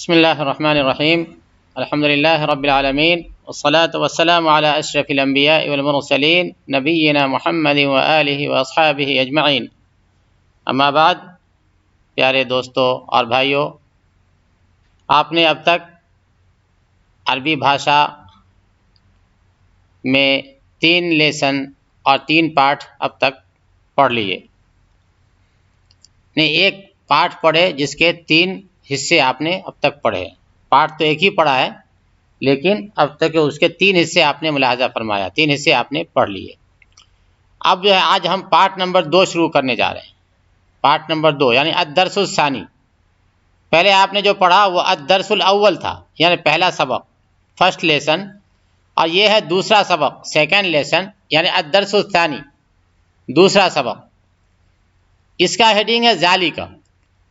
بسم اللہ الرحمن الرحیم الحمد للہ رب العالمین والصلاة والسلام علی اشرف الانبیاء والمرسلین نبینا محمد وآلہ واصحابہ اجمعین، اما بعد۔ پیارے دوستو اور بھائیو، آپ نے اب تک عربی بھاشا میں 3 لیسن اور 3 پارٹ اب تک پڑھ لیے، نہیں ایک پارٹ پڑھے جس کے 3 حصے آپ نے اب تک پڑھے۔ پارٹ تو ایک ہی پڑھا ہے لیکن اب تک اس کے 3 حصے آپ نے ملاحظہ فرمایا، 3 حصے آپ نے پڑھ لیے۔ اب جو ہے آج ہم پارٹ نمبر 2 شروع کرنے جا رہے ہیں۔ پارٹ نمبر 2 یعنی الدرس الثانی۔ پہلے آپ نے جو پڑھا وہ الدرس الاول تھا، یعنی پہلا سبق، فرسٹ لیسن، اور یہ ہے دوسرا سبق، سیکنڈ لیسن، یعنی الدرس الثانی، دوسرا سبق۔ اس کا ہیڈنگ ہے ذالک،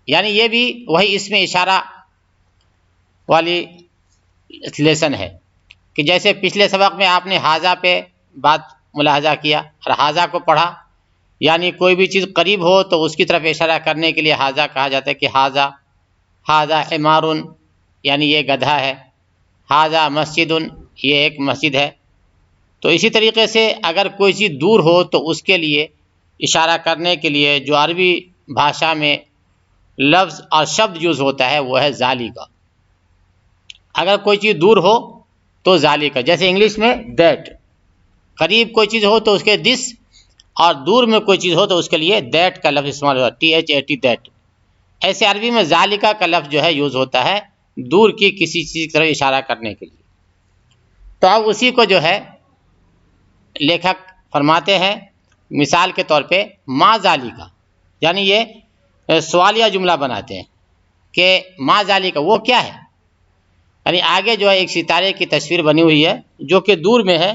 یعنی یہ بھی وہی اسم اشارہ والی لیسن ہے کہ جیسے پچھلے سبق میں آپ نے حاذا پہ بات ملاحظہ کیا اور حاذا کو پڑھا، یعنی کوئی بھی چیز قریب ہو تو اس کی طرف اشارہ کرنے کے لیے حاذا کہا جاتا ہے کہ حاذا حمار، یعنی یہ گدھا ہے، حاذا مسجد، یہ ایک مسجد ہے۔ تو اسی طریقے سے اگر کوئی چیز دور ہو تو اس کے لیے اشارہ کرنے کے لیے جو عربی بھاشا میں لفظ اور شبد یوز ہوتا ہے وہ ہے ذالک۔ اگر کوئی چیز دور ہو تو ذالک، جیسے انگلش میں دیٹ، قریب کوئی چیز ہو تو اس کے دس، اور دور میں کوئی چیز ہو تو اس کے لیے دیٹ کا لفظ استعمال ہوتا ہے، THAT دیٹ۔ ایسے عربی میں ذالک کا لفظ جو ہے یوز ہوتا ہے دور کی کسی چیز کی طرف اشارہ کرنے کے لیے۔ تو اب اسی کو جو ہے لیکھک فرماتے ہیں مثال کے طور پہ ما ذالک، یعنی یہ سوالیہ جملہ بناتے ہیں کہ ما ذالک وہ کیا ہے، یعنی آگے جو ہے ایک ستارے کی تصویر بنی ہوئی ہے جو کہ دور میں ہے،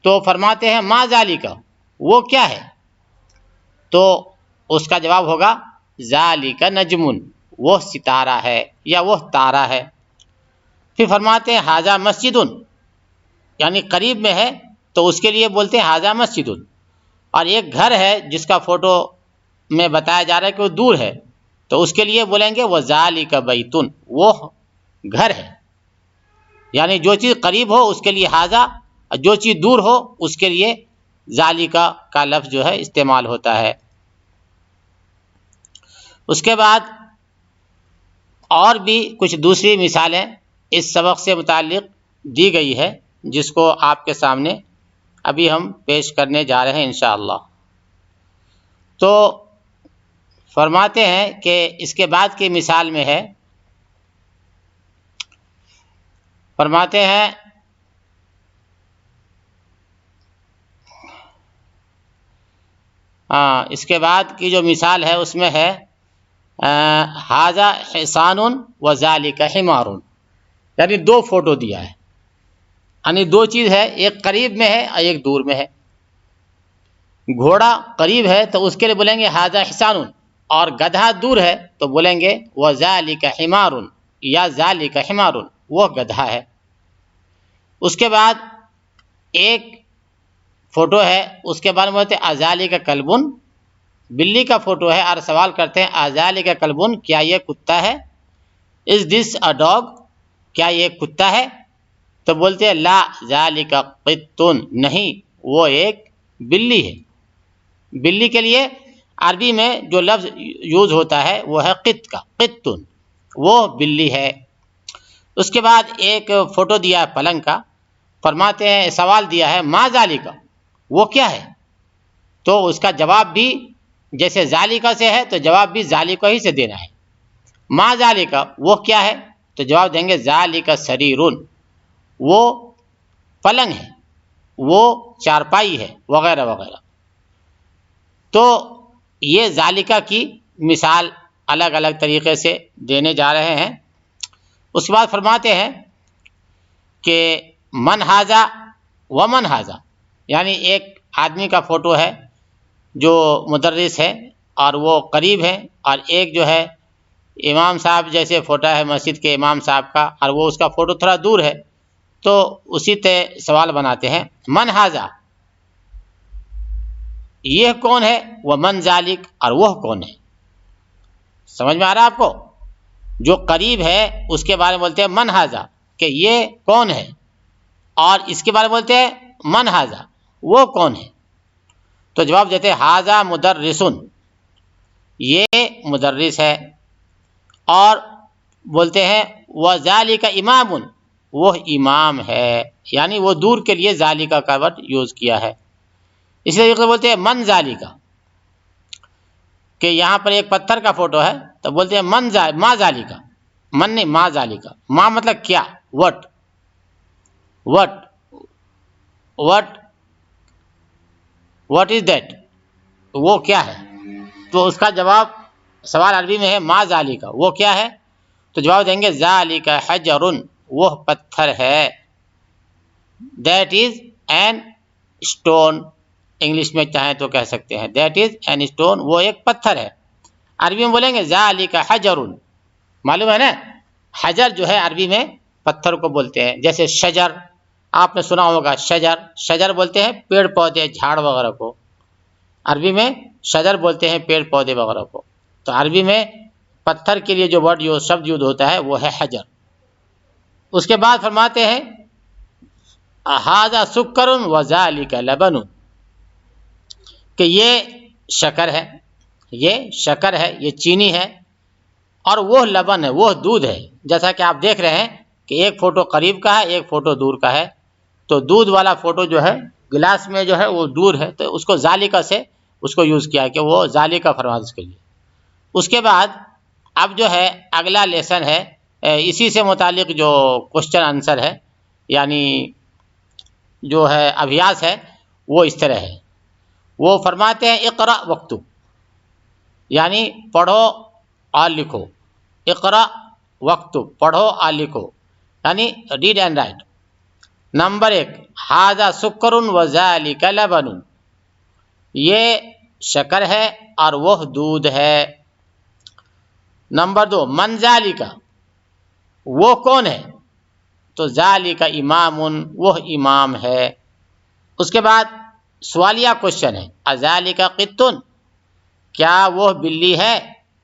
تو فرماتے ہیں ما ذالک وہ کیا ہے، تو اس کا جواب ہوگا ذالک نجم، وہ ستارہ ہے یا وہ تارہ ہے۔ پھر فرماتے ہیں حاذا مسجد، یعنی قریب میں ہے تو اس کے لیے بولتے ہیں حاذا مسجد، اور ایک گھر ہے جس کا فوٹو میں بتایا جا رہا ہے کہ وہ دور ہے تو اس کے لیے بولیں گے وذالک بیت، وہ گھر ہے۔ یعنی جو چیز قریب ہو اس کے لیے حاذا، اور جو چیز دور ہو اس کے لیے ذالک کا لفظ جو ہے استعمال ہوتا ہے۔ اس کے بعد اور بھی کچھ دوسری مثالیں اس سبق سے متعلق دی گئی ہے جس کو آپ کے سامنے ابھی ہم پیش کرنے جا رہے ہیں انشاءاللہ۔ تو فرماتے ہیں کہ اس کے بعد کی مثال میں ہے، فرماتے ہیں اس کے بعد کی جو مثال ہے اس میں ہے حاذا حصان وذالک حمار، یعنی 2 فوٹو دیا ہے، یعنی 2 چیز ہے، ایک قریب میں ہے اور ایک دور میں ہے۔ گھوڑا قریب ہے تو اس کے لیے بولیں گے حاذا حصان، اور گدھا دور ہے تو بولیں گے وذالک حمار یا ذالک حمار، وہ گدھا ہے۔ اس کے بعد ایک فوٹو ہے، اس کے بعد بولتے ہیں اذالک کلب، بلی کا فوٹو ہے اور سوال کرتے ہیں اذالک کلب، کیا یہ کتا ہے، از دس اے ڈاگ، کیا یہ کتا ہے، تو بولتے ہیں لا ذالک قط، نہیں وہ ایک بلی ہے۔ بلی کے لیے عربی میں جو لفظ یوز ہوتا ہے وہ ہے قط کا، قط، وہ بلی ہے۔ اس کے بعد ایک فوٹو دیا ہے پلنگ کا، فرماتے ہیں سوال دیا ہے ما ذالک، وہ کیا ہے، تو اس کا جواب بھی جیسے ذالک سے ہے تو جواب بھی ذالک ہی سے دینا ہے۔ ما ذالک وہ کیا ہے تو جواب دیں گے ذالک سریر، وہ پلنگ ہے، وہ چارپائی ہے، وغیرہ وغیرہ۔ تو یہ ذالک کی مثال الگ الگ طریقے سے دینے جا رہے ہیں۔ اس کے بعد فرماتے ہیں کہ من ھذا ومن ھذا، یعنی ایک آدمی کا فوٹو ہے جو مدرس ہے اور وہ قریب ہے، اور ایک جو ہے امام صاحب جیسے فوٹو ہے مسجد کے امام صاحب کا، اور وہ اس کا فوٹو تھوڑا دور ہے، تو اسی طرح سوال بناتے ہیں من ھذا، یہ کون ہے، ومن ذالک، اور وہ کون ہے۔ سمجھ میں آ رہا آپ کو؟ جو قریب ہے اس کے بارے میں بولتے ہیں من ھذا، کہ یہ کون ہے، اور اس کے بارے میں بولتے ہیں من ھذا، وہ کون ہے. تو جواب دیتے ہیں ھذا مدرسن، یہ مدرس ہے. اور بولتے ہیں وذالک امام، وہ امام ہے، یعنی وہ دور کے لیے ذالک کا ورڈ یوز کیا ہے. اس لیے بولتے ہیں من ذالک، کہ یہاں پر ایک پتھر کا فوٹو ہے تو بولتے ہیں ما ذالک، من نہیں ما ذالک. ما مطلب کیا، وٹ از دیٹ، وہ کیا ہے. تو اس کا جواب سوال عربی میں ہے ما ذالک، وہ کیا ہے. تو جواب دیں گے ذالک حجر، وہ پتھر ہے. That is an stone, English میں چاہیں تو کہہ سکتے ہیں دیٹ از این اسٹون، وہ ایک پتھر ہے. عربی میں بولیں گے ذالک حجر. معلوم ہے نا، حجر جو ہے عربی میں پتھر کو بولتے ہیں. جیسے شجر، آپ نے سنا ہوگا شجر بولتے ہیں پیڑ پودے جھاڑ وغیرہ کو، عربی میں شجر بولتے ہیں پیڑ پودے وغیرہ کو. تو عربی میں پتھر کے لیے جو ورڈ شبد یوز ہوتا ہے وہ ہے حجر. اس کے بعد فرماتے ہیں ھذا سکر وذالک لبن، کہ یہ شکر ہے، یہ چینی ہے، اور وہ لبن ہے، وہ دودھ ہے. جیسا کہ آپ دیکھ رہے ہیں کہ ایک فوٹو قریب کا ہے، ایک فوٹو دور کا ہے. تو دودھ والا فوٹو جو ہے گلاس میں جو ہے وہ دور ہے، تو اس کو ذالک سے اس کو یوز کیا ہے کہ وہ ذالک فرماد اس کے لیے. اس کے بعد اب جو ہے اگلا لیسن ہے، اسی سے متعلق جو کوشچن آنسر ہے، یعنی جو ہے ابھیاس ہے، وہ اس طرح ہے. وہ فرماتے ہیں اقرأ واکتب، یعنی پڑھو اور لکھو. اقرأ واکتب، پڑھو اور لکھو، یعنی ریڈ اینڈ رائٹ. نمبر 1 ھذا سکر وذالک لبن، یہ شکر ہے اور وہ دودھ ہے. نمبر 2 من ذالک، وہ کون ہے، تو ذالک امام، وہ امام ہے. اس کے بعد سوالیہ کوشچن ہے اذالک قط، کیا وہ بلی ہے،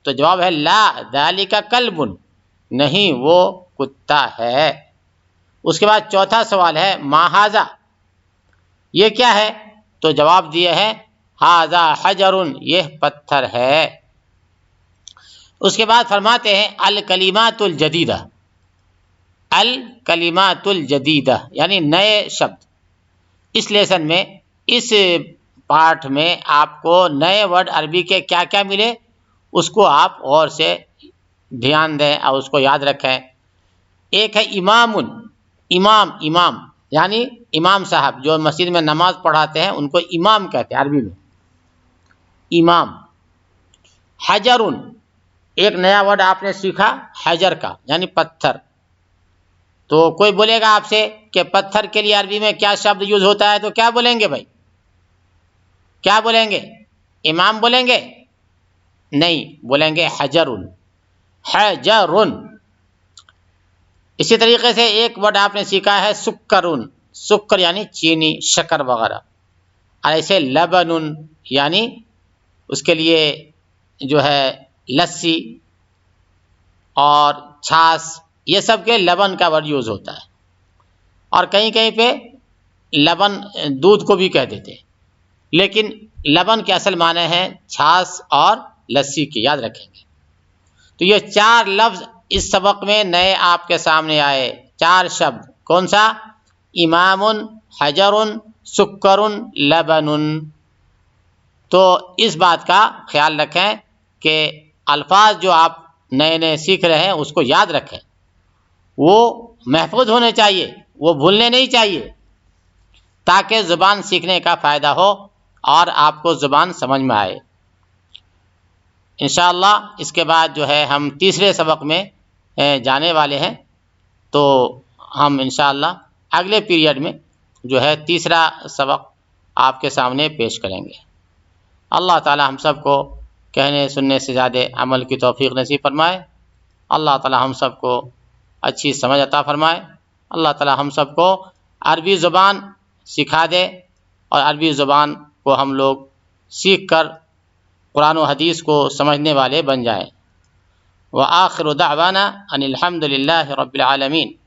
تو جواب ہے لا ذالک کلب، نہیں وہ کتا ہے. اس کے بعد چوتھا سوال ہے ما ھذا، یہ کیا ہے، تو جواب دیے ہے ھذا حجر، یہ پتھر ہے. اس کے بعد فرماتے ہیں الکلمات الجدیدہ، الکلمات الجدیدہ یعنی نئے شبد. اس لیسن میں، اس پارٹ میں آپ کو نئے ورڈ عربی کے کیا کیا ملے اس کو آپ غور سے دھیان دیں اور اس کو یاد رکھیں. ایک ہے امام، امام یعنی امام صاحب جو مسجد میں نماز پڑھاتے ہیں ان کو امام کہتے ہیں عربی میں، امام. حجر، ایک نیا ورڈ آپ نے سیکھا حجر کا، یعنی پتھر. تو کوئی بولے گا آپ سے کہ پتھر کے لیے عربی میں کیا شبد یوز ہوتا ہے، تو کیا بولیں گے بھائی، کیا بولیں گے، امام بولیں گے، نہیں، بولیں گے حجر، حجر. اسی طریقے سے ایک ورڈ آپ نے سیکھا ہے سکر، سکر یعنی چینی، شکر وغیرہ. اور ایسے لبن، یعنی اس کے لیے جو ہے لسی اور چھاس، یہ سب کے لبن کا ورڈ یوز ہوتا ہے. اور کہیں کہیں پہ لبن دودھ کو بھی کہہ دیتے ہیں، لیکن لبن کے اصل معنی ہے چھاس اور لسی کی، یاد رکھیں گے. تو یہ 4 لفظ اس سبق میں نئے آپ کے سامنے آئے، 4 شبد. کون سا، امام، حجر، سکر، لبن. تو اس بات کا خیال رکھیں کہ الفاظ جو آپ نئے نئے سیکھ رہے ہیں اس کو یاد رکھیں، وہ محفوظ ہونے چاہیے، وہ بھولنے نہیں چاہیے، تاکہ زبان سیکھنے کا فائدہ ہو اور آپ کو زبان سمجھ میں آئے. انشاءاللہ اس کے بعد جو ہے ہم تیسرے سبق میں جانے والے ہیں. تو ہم انشاءاللہ اگلے پیریڈ میں جو ہے تیسرا سبق آپ کے سامنے پیش کریں گے. اللہ تعالی ہم سب کو کہنے سننے سے زیادہ عمل کی توفیق نصیب فرمائے. اللہ تعالی ہم سب کو اچھی سمجھ عطا فرمائے. اللہ تعالی ہم سب کو عربی زبان سکھا دے اور عربی زبان کو ہم لوگ سیکھ کر قرآن و حدیث کو سمجھنے والے بن جائیں. وآخر دعوانا ان الحمد للہ رب العالمین.